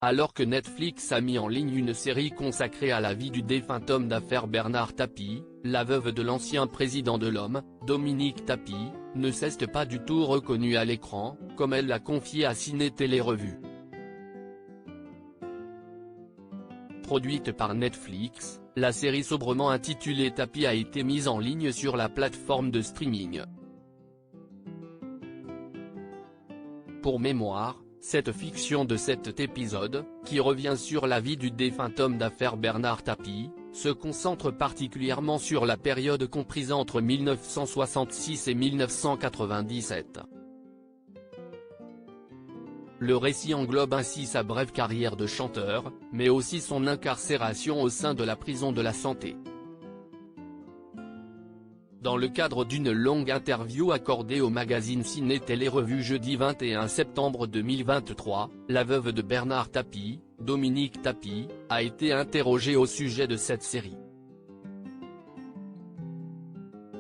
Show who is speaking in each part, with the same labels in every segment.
Speaker 1: Alors que Netflix a mis en ligne une série consacrée à la vie du défunt homme d'affaires Bernard Tapie, la veuve de l'ancien président de l'Homme, Dominique Tapie, ne s'est pas du tout reconnue à l'écran, comme elle l'a confié à Ciné Télé Revue. Produite par Netflix, la série sobrement intitulée Tapie a été mise en ligne sur la plateforme de streaming. Pour mémoire, cette fiction de 7 épisodes, qui revient sur la vie du défunt homme d'affaires Bernard Tapie, se concentre particulièrement sur la période comprise entre 1966 et 1997. Le récit englobe ainsi sa brève carrière de chanteur, mais aussi son incarcération au sein de la prison de la Santé. Dans le cadre d'une longue interview accordée au magazine Ciné Télé Revue jeudi 21 septembre 2023, la veuve de Bernard Tapie, Dominique Tapie, a été interrogée au sujet de cette série.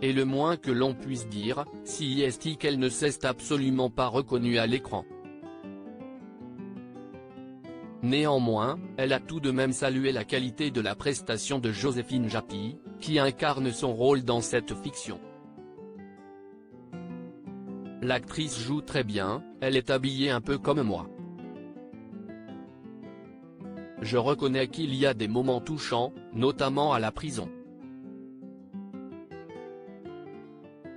Speaker 1: Et le moins que l'on puisse dire, c'est qu'elle ne s'est absolument pas reconnue à l'écran. Néanmoins, elle a tout de même salué la qualité de la prestation de Joséphine Japy, qui incarne son rôle dans cette fiction. L'actrice joue très bien, elle est habillée un peu comme moi. Je reconnais qu'il y a des moments touchants, notamment à la prison.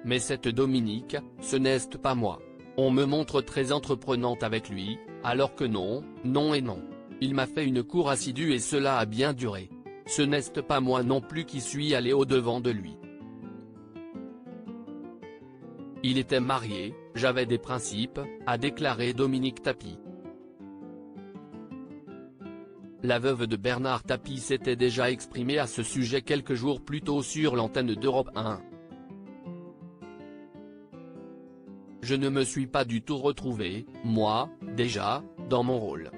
Speaker 1: Mais cette Dominique, ce n'est pas moi. On me montre très entreprenante avec lui, alors que non, non et non. Il m'a fait une cour assidue et cela a bien duré. Ce n'est pas moi non plus qui suis allé au-devant de lui. Il était marié, j'avais des principes, a déclaré Dominique Tapie. La veuve de Bernard Tapie s'était déjà exprimée à ce sujet quelques jours plus tôt sur l'antenne d'Europe 1. Je ne me suis pas du tout retrouvé, moi, déjà, dans mon rôle.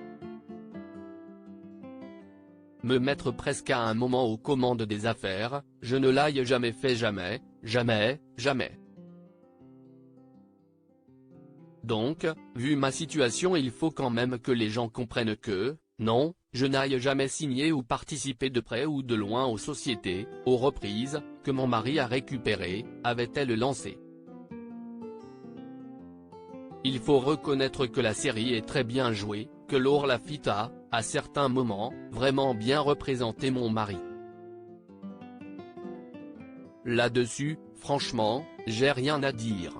Speaker 1: Me mettre presque à un moment aux commandes des affaires, je ne l'ai jamais fait jamais, jamais, jamais. Donc, vu ma situation il faut quand même que les gens comprennent que, non, je n'ai jamais signé ou participé de près ou de loin aux sociétés, aux reprises, que mon mari a récupérées, avait-elle lancé. Il faut reconnaître que la série est très bien jouée, que Laure Lafitte a, à certains moments, vraiment bien représenté mon mari. Là-dessus, franchement, j'ai rien à dire.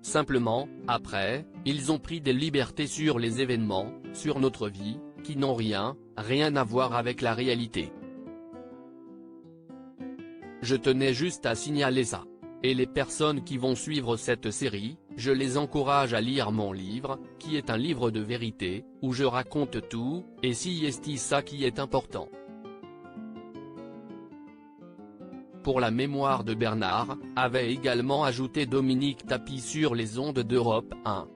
Speaker 1: Simplement, après, ils ont pris des libertés sur les événements, sur notre vie, qui n'ont rien à voir avec la réalité. Je tenais juste à signaler ça. Et les personnes qui vont suivre cette série, je les encourage à lire mon livre, qui est un livre de vérité, où je raconte tout, et c'est ça qui est important. Pour la mémoire de Bernard, avait également ajouté Dominique Tapie sur les ondes d'Europe 1.